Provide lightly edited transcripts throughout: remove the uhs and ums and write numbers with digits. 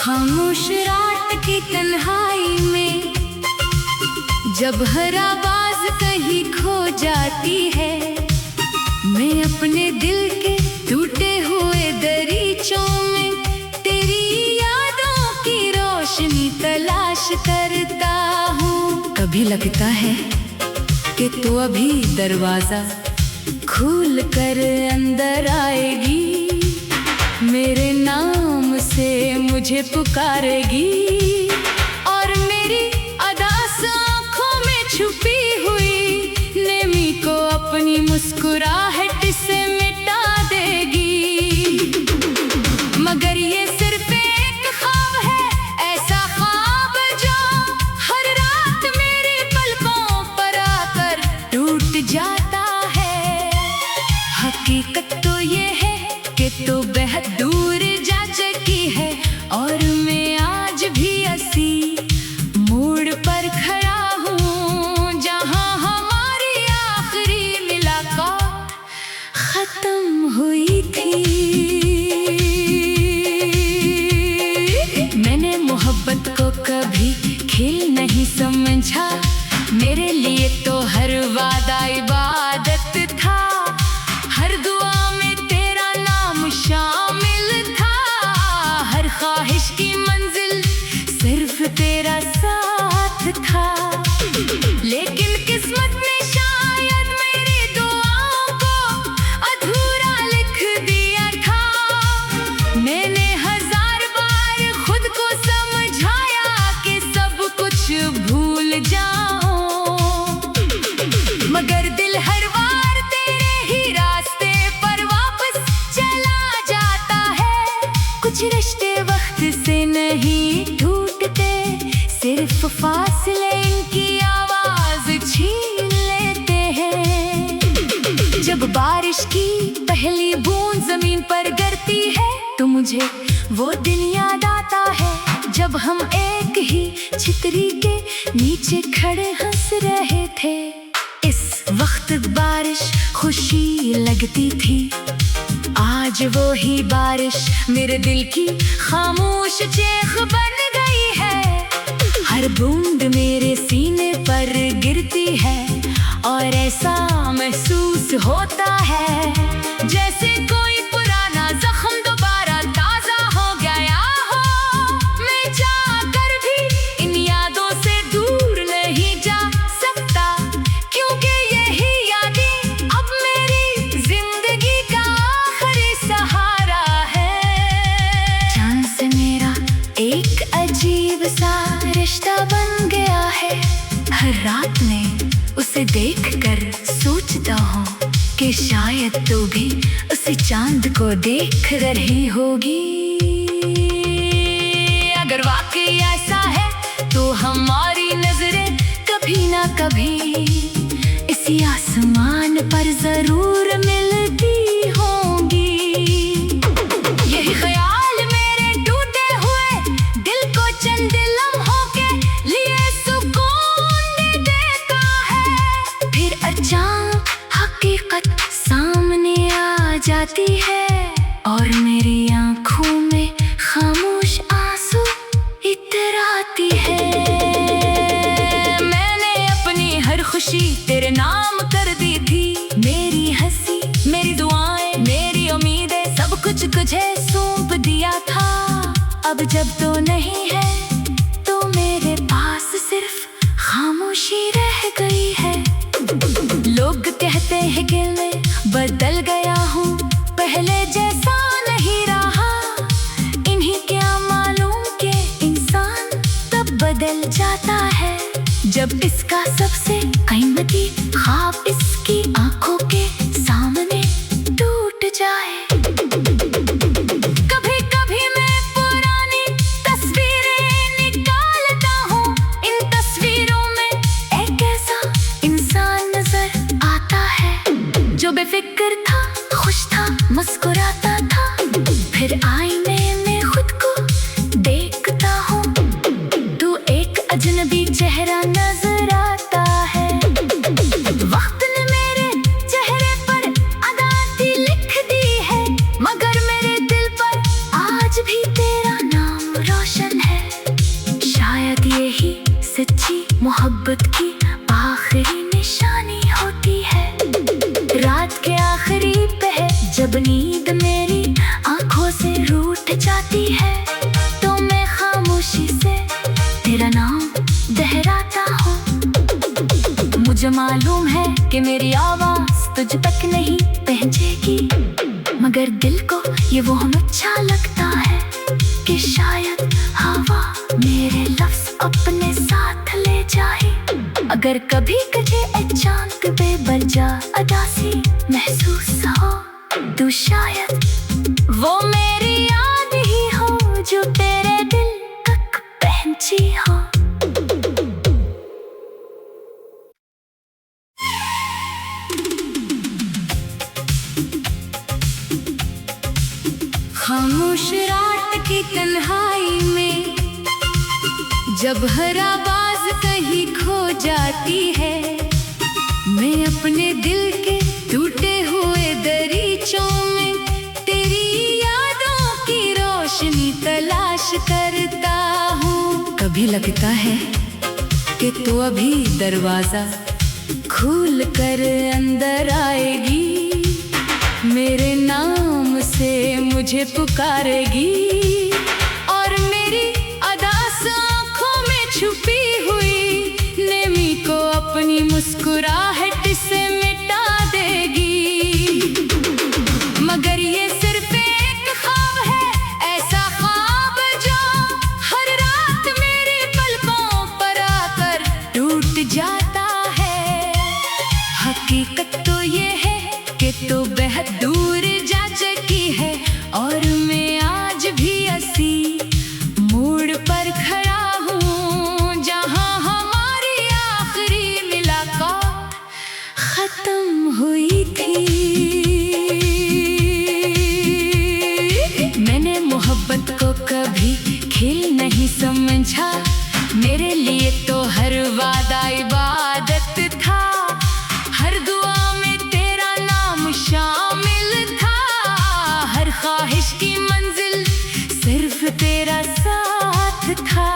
खामोश रात की तन्हाई में जब हर आवाज कहीं खो जाती है, मैं अपने दिल के टूटे हुए दरीचों में तेरी यादों की रोशनी तलाश करता हूँ। कभी लगता है कि तू अभी दरवाजा खोल कर अंदर आएगी, मेरे नाम से मुझे पुकारेगी और मेरी अदास आँखों में छुपी हुई नेमी को अपनी मुस्कुराहट से मिटा देगी। मगर ये सिर्फ एक ख्वाब है, ऐसा ख्वाब जो हर रात मेरे पलकों पर आकर टूट जाता है। हकीकत तो ये है कि तू बेहद दूर जा चुकी है और मैं आज भी ऐसी मोड़ पर खड़ा हूँ जहाँ हमारी आखिरी मुलाकात खत्म हुई थी। मैंने मोहब्बत को कभी खेल नहीं समझा, मेरे लिए तो हर वादा इबादत था, हर दुआ में तेरा नाम शामिल था, हर ख्वाहिश की मंजिल सिर्फ तेरा साथ था। लेकिन किस्मत ने शायद मेरी दुआओं को अधूरा लिख दिया था। मैंने 1000 बार खुद को समझाया कि सब कुछ भूल जाऊं, मगर दिल हर बार तेरे ही रास्ते पर वापस चला जाता है। कुछ रिश्ते वक्त से नहीं टूटते, सिर्फ फासले इनकी आवाज छीन लेते हैं। जब बारिश की पहली बूंद जमीन पर गिरती है तो मुझे वो दिन याद आता है जब हम एक ही छतरी के नीचे खड़े हंस रहे थे। इस वक्त बारिश खुशी लगती थी, आज वो ही बारिश मेरे दिल की खामोश चीख बन गई है। हर बूंद मेरे सीने पर गिरती है और ऐसा महसूस होता है जैसे कोई पुराना जख्म दोबारा ताजा हो गया हो। मैं चाहकर भी इन यादों से दूर नहीं जा सकता, क्योंकि यही यादें अब मेरी जिंदगी का आखिरी सहारा है। चांद से मेरा एक अजीब सा रिश्ता बन गया है, हर रात में उसे देखकर सोचता हूँ कि शायद तू भी उसी चांद को देख रही होगी। अगर वाकई ऐसा है तो हमारी नजरें कभी ना कभी इसी आसमान पर जरूर मिलती होंगी। यही ख्याल मेरे टूटे हुए दिल को चंद लम्हों के लिए सुकून दे देता है। फिर अचानक हकीकत सामने आ जाती है और मेरी आंखों में खामोश आंसू इतराती है। मैंने अपनी हर खुशी तेरे नाम कर दी थी, मेरी हंसी, मेरी दुआएं, मेरी उम्मीदें, सब कुछ तुझे सौंप दिया था। अब जब तो नहीं है तो मेरे पास सिर्फ खामोशी रह गई है। लोग कहते हैं कि मैं बदल गया हूँ, पहले जैसा नहीं रहा, इन्हीं क्या मालूम कि इंसान तब बदल जाता है जब इसका सबसे कीमती ख्वाब इसकी आंखों के सामने टूट जाए। कभी कभी मैं पुरानी तस्वीरें निकालता हूँ, इन तस्वीरों में एक ऐसा इंसान नजर आता है जो बेफिक्र था, खुश था, मुस्कुराता था। फिर आईने में खुद को देखता हूँ तो एक अजनबी चेहरा नजर आता है। वक्त ने मेरे चेहरे पर अदा लिख दी है, मगर मेरे दिल पर आज भी तेरा नाम रोशन मालूम है कि मेरी आवाज तुझ तक नहीं पहुंचेगी, मगर दिल को ये वो हम अच्छा लगता है कि शायद हवा मेरे लफ्ज अपने साथ ले जाए। अगर कभी कजे अचानक बेवजह अदासी महसूस हो, तो शायद वो मेरी याद ही हो जो तेरे दिल तक पहुंची हो। खामोश रात की तन्हाई में जब हर आवाज कहीं खो जाती है, मैं अपने दिल के टूटे हुए दरीचों में तेरी यादों की रोशनी तलाश करता हूँ। कभी लगता है कि तू अभी दरवाजा खोल कर अंदर आएगी, मेरे नाम से मुझे पुकारेगी और मेरी अदास आँखों में छुपी हुई नेमी को अपनी मुस्कुराहट से मिटा देगी। मगर ये सिर्फ एक ख्वाब है, ऐसा ख्वाब जो हर रात मेरी पलकों पर आकर टूट जाता है। हकीकत तो ये है कि तू बेहद दूर जा चुकी है और मैं आज भी ऐसी मोड़ पर खड़ा हूँ जहाँ हमारी आखिरी मुलाकात खत्म हुई थी। मैंने मोहब्बत को कभी खेल नहीं समझा, मेरे लिए तो हर वादा इबादत था, हर दुआ में तेरा नाम शामिल था, हर ख्वाहिश की मंजिल सिर्फ तेरा साथ था।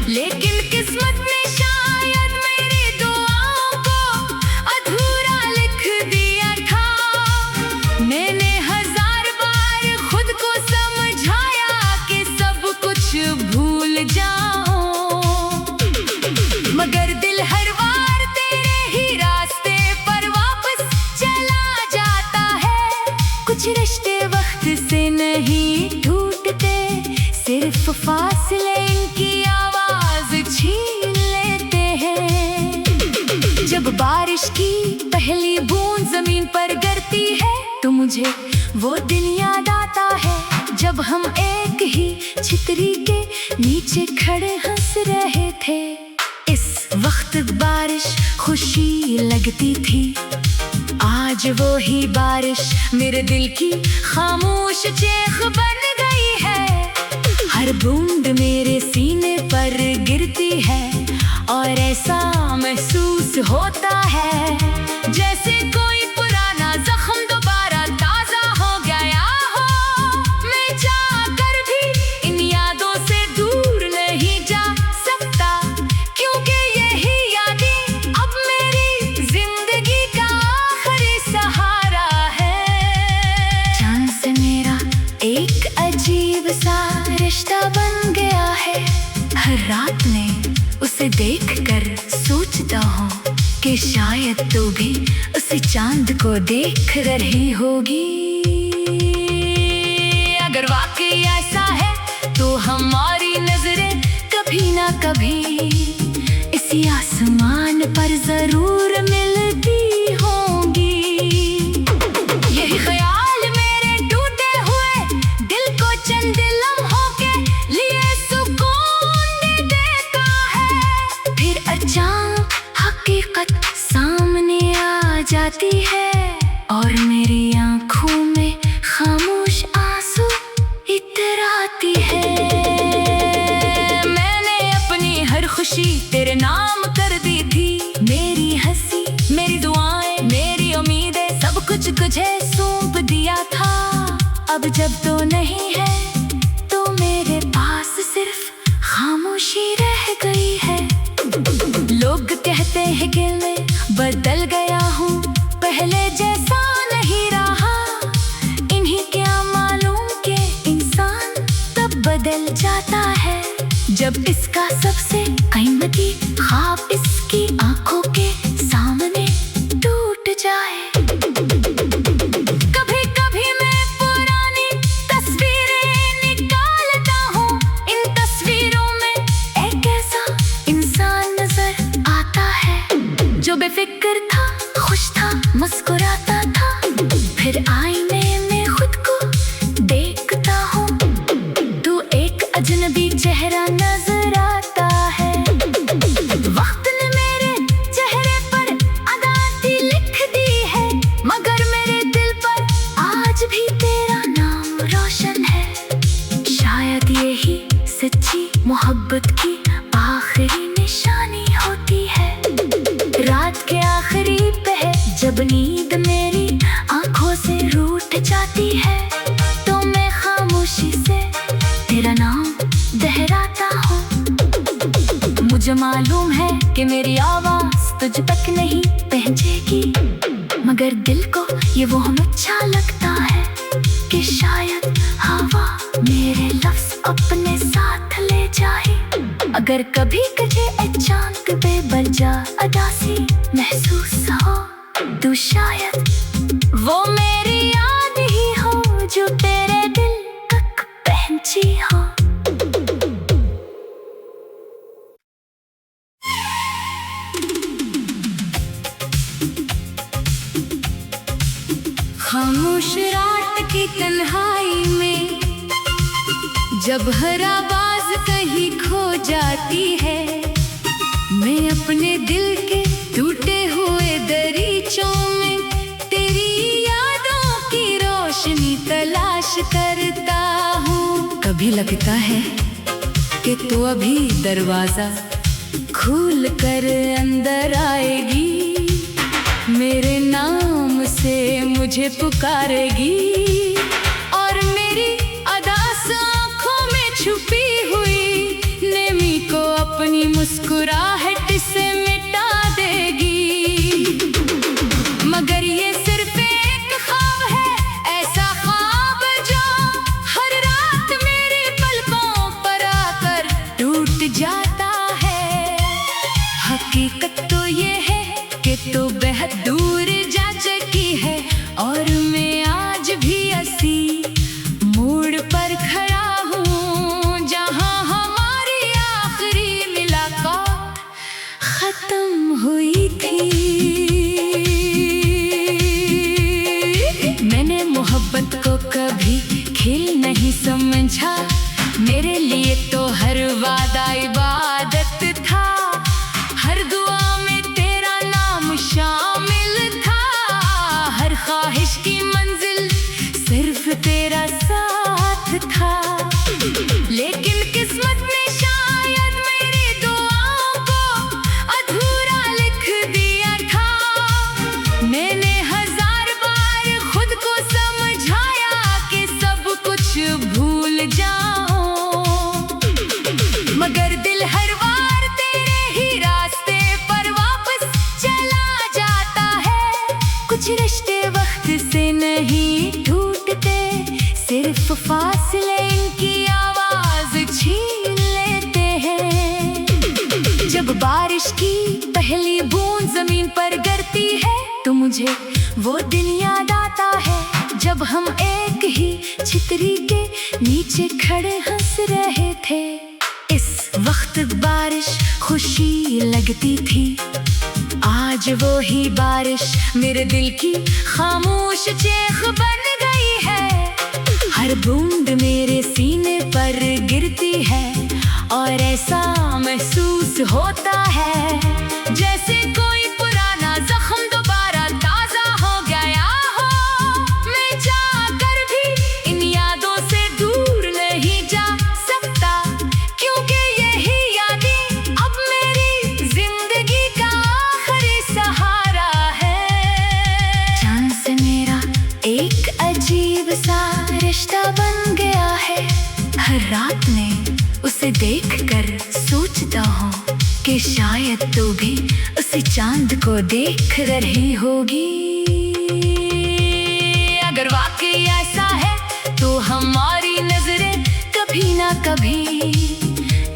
लेकिन किस्मत ने शायद मेरी दुआओं को अधूरा लिख दिया था। मैंने 1000 बार खुद को समझाया कि सब कुछ भूल जाऊं, मगर दिल हर बार तेरे ही रास्ते पर वापस चला जाता है। कुछ रिश्ते वक्त से नहीं टूटते, सिर्फ फासले इनकी आवाज छीन लेते हैं। जब बारिश की पहली बूंद जमीन पर गिरती है तो मुझे वो दिन याद आता है जब हम एक ही छतरी के नीचे खड़े हंस रहे थे। इस वक्त बारिश खुशी लगती थी, आज वो ही बारिश मेरे दिल की खामोश चीख बन गई है। हर बूंद मेरे सीने पर गिरती है और ऐसा महसूस होता है जैसे कोई पुराना जख्म दोबारा ताजा हो गया हो। मैं चाहकर भी इन यादों से दूर नहीं जा सकता, क्योंकि यही यादें अब मेरी जिंदगी का आखिरी सहारा है। चांद से मेरा एक अजीब सा रिश्ता बन गया है, हर रात में उसे देखकर सोचता हूँ कि शायद तू भी उसी चांद को देख रही होगी। अगर वाकई ऐसा है तो हमारी नजरें कभी ना कभी इसी आसमान पर जरूर मिलती होंगी। यही ख्याल मेरे टूटे हुए दिल को चंद लम्हों के लिए सुकून दे देता है। फिर अचानक हकीकत सामने आ जाती है और मेरी आंखों में खामोश आंसू इतराती है। मैंने अपनी हर खुशी तेरे नाम कर दी थी, मेरी हंसी, मेरी दुआएं, मेरी उम्मीदें, सब कुछ तुझे सौंप दिया था। अब जब तो नहीं है तो मेरे पास सिर्फ खामोशी रह गई है। लोग कहते हैं कि मैं बदल गया हूँ, पहले जैसा नहीं रहा, इन्हीं क्या मालूम कि इंसान तब बदल जाता है जब इसका सबसे कीमती ख्वाब इसकी आंखों के जब नींद मेरी आंखों से रूठ जाती है तो मैं खामोशी से तेरा नाम दोहराता हूँ। मुझे मालूम है कि मेरी आवाज तुझ तक नहीं पहुंचेगी, मगर दिल को ये वो अच्छा लगता है कि शायद हवा मेरे लफ्ज अपने साथ ले जाए। अगर कभी कजे अचानक बेवजह अदासी महसूस हो तो शायद वो मेरी याद ही हो जो तेरे दिल तक पहुंची हो। खामोश रात की तन्हाई में जब हर आवाज कहीं खो जाती है, मैं अपने दिल के टूटे हुए दरीचों में तेरी यादों की रोशनी तलाश करता हूँ। कभी लगता है कि तू अभी दरवाजा खोल कर अंदर आएगी, मेरे नाम से मुझे पुकारेगी और मेरी अदास आँखों में छुपी हुई नेमी को अपनी मुस्कुराहट से मिटा देगी। मगर ये सिर्फ एक ख्वाब है, ऐसा ख्वाब जो हर रात मेरे पलकों पर आकर टूट जाता है। हकीकत तो ये है कि तू बेहद दूर जा चुकी है और मैं आज भी ऐसी मोड़ पर खड़ा हूँ जहाँ हमारी आखिरी मुलाकात खत्म हुई थी। मैंने मोहब्बत को कभी खेल नहीं समझा, मेरे लिए तो हर वादा इबादत था। हर दुआ में तेरा नाम शामिल था, हर ख्वाहिश की मंजिल सिर्फ तेरा साथ था। लेकिन किस्मत ने शायद मेरी दुआओं को अधूरा लिख दिया था। मैंने हजार बार खुद को समझाया कि सब कुछ भूल जाऊं, मगर दिल हर बार तेरे ही रास्ते पर वापस चला जाता है। कुछ रिश्ते वक्त से नहीं टूटते, सिर्फ फासले इनकी आवाज छीन लेते हैं। जब बारिश की पहली बूंद जमीन पर गिरती है तो मुझे वो दिन याद आता है जब हम एक ही छतरी के नीचे खड़े हंस रहे थे। इस वक्त बारिश खुशी लगती थी, आज वो ही बारिश मेरे दिल की खामोश चीख बन गई है। हर बूंद मेरे सीने पर गिरती है और ऐसा महसूस होता है जैसे कोई पुराना जख्म दोबारा ताजा हो गया हो। मैं जाकर भी इन यादों से दूर नहीं जा सकता, क्योंकि यही यादें अब मेरी जिंदगी का आखिरी सहारा है। चांद से मेरा एक अजीब सा रिश्ता बन गया है। हर रात में उसे देखकर सोचता हूँ कि शायद तू भी उसी चांद को देख रही होगी। अगर वाकई ऐसा है तो हमारी नजरें कभी ना कभी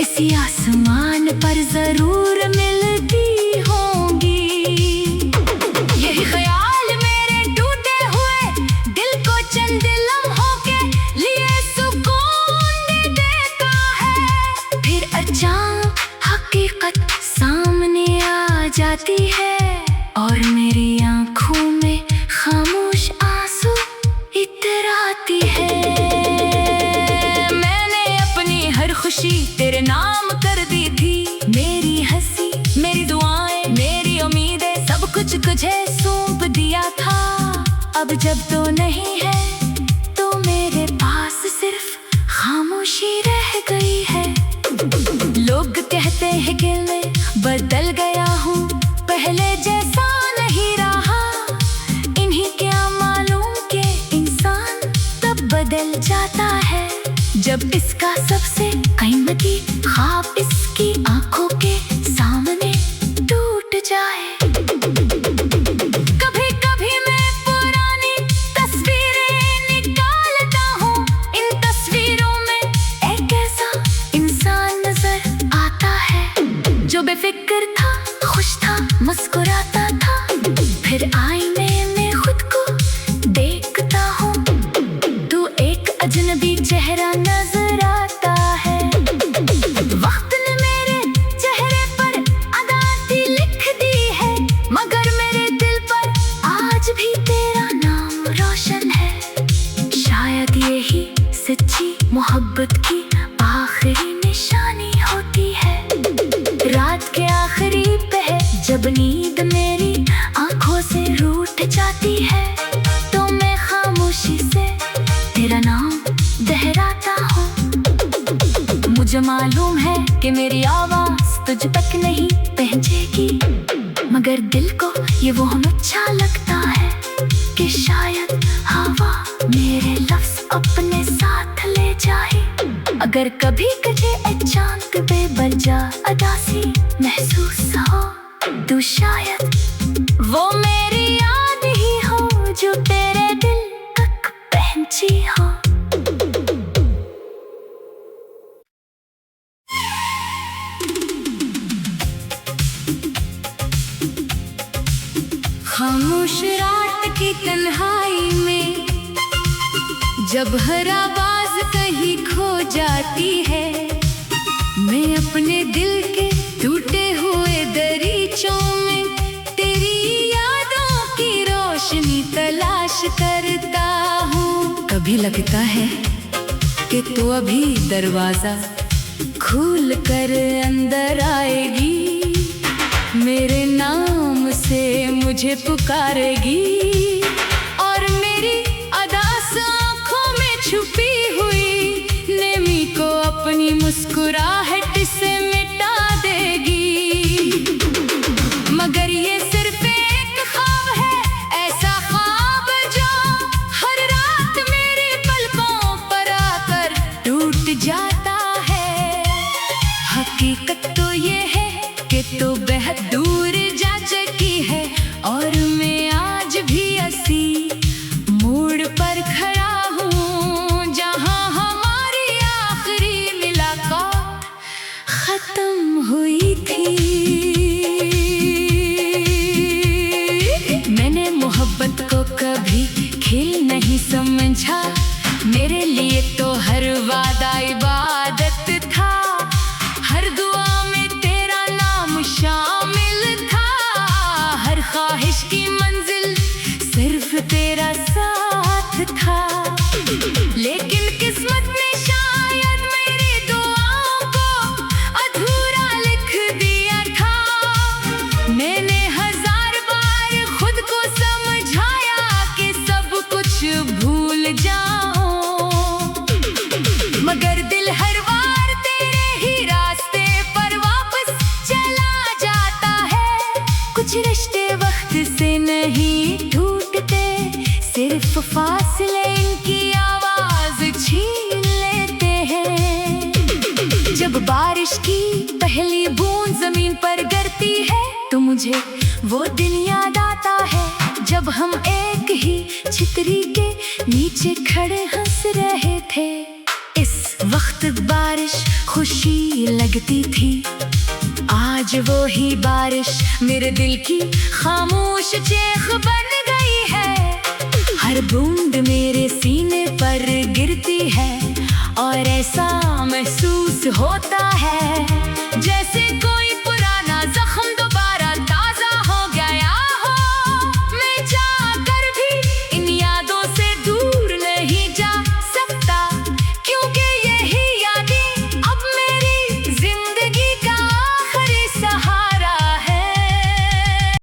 इसी आसमान पर जरूर मिलती होंगी। यही ख्याल मेरे टूटे हुए दिल को चंद लम्हों के लिए सुकून दे देता है। फिर अचानक हकीकत सामने आ जाती है और मेरी आंखों में खामोश आंसू इतराती है। मैंने अपनी हर खुशी तेरे नाम कर दी थी, मेरी हंसी, मेरी दुआएं, मेरी उम्मीदें, सब कुछ तुझे सौंप दिया था। अब जब तो नहीं है तो मेरे पास सिर्फ खामोशी रह गई है। लोग कहते हैं कि मैं बदल गया हूँ, पहले जैसा नहीं रहा, जब इसका सबसे कीमती ख्वाब इसकी आंखों के सामने टूट जाए। कभी कभी मैं पुरानी तस्वीरें निकालता हूँ, इन तस्वीरों में एक ऐसा इंसान नजर आता है जो बेफिक्र था, खुश था, मुस्कुराता था। फिर आईने में खुद को देखता हूँ, तू एक अजनबी चेहरा नजर आता है। वक्त ने मेरे चेहरे पर अदाती लिख दी है, मगर मेरे दिल पर आज भी तेरा नाम रोशन है। शायद यही सच्ची मोहब्बत की आखिरी निशानी होती है। रात के आखिरी पहर जब नींद मेरी आंखों से रूठ जाती है, तो मैं खामोशी से तेरा नाम दोहराता हूँ। मुझे मालूम है कि मेरी आवाज तुझ तक नहीं पहुंचेगी, मगर दिल को ये वो अच्छा लगता है कि शायद हवा मेरे लफ्ज अपने साथ ले जाए। अगर कभी तुझे अचानक बेवजह उदासी महसूस हो, तो शायद वो मेरी याद ही हो जो तेरे दिल तक पहुंची हो। खामोश रात की तन्हाई में जब हर आवाज कहीं खो जाती है, मैं अपने दिल के टूटे हुए दरीचों में तेरी यादों की रोशनी तलाश करता हूँ। कभी लगता है कि तू अभी दरवाजा खोल कर अंदर आएगी, मेरे नाम से मुझे पुकारेगी और मेरी अदास आँखों में छुपी हुई नेमी को अपनी मुस्कुराहट से मिटा देगी। मगर ये सिर्फ एक ख्वाब है, ऐसा ख्वाब जो हर रात मेरे पलकों पर आकर टूट जाता है। हकीकत तो ये है कि तू बेहद दूर जा चुकी है और मैं आज भी ऐसी मोड़ पर खड़ा हूँ जहाँ हमारी आखिरी मुलाकात खत्म हुई थी। मैंने मोहब्बत को कभी खेल नहीं समझा, मेरे लिए तो हर वादा इबादत था। हर दुआ में तेरा नाम शामिल था, हर ख्वाहिश की मंजिल सिर्फ तेरा साथ था। लेकिन किस्मत ने शायद मेरी दुआओं को अधूरा लिख दिया था। मैंने हजार बार खुद को समझाया कि सब कुछ भूल जाऊं, मगर दिल हर बार तेरे ही रास्ते पर वापस चला जाता है। कुछ रिश्ते वक्त से नहीं टूटते, सिर्फ फासले इनकी आवाज छीन लेते हैं। जब बारिश की पहली बूंद जमीन पर गिरती है, तो मुझे वो दिन याद आता है जब हम एक ही छतरी के नीचे खड़े हंस रहे थे। इस वक्त बारिश खुशी लगती थी, आज वो ही बारिश मेरे दिल की खामोश चीख बन गई है। हर बूंद मेरे सीने पर गिरती है और ऐसा महसूस होता है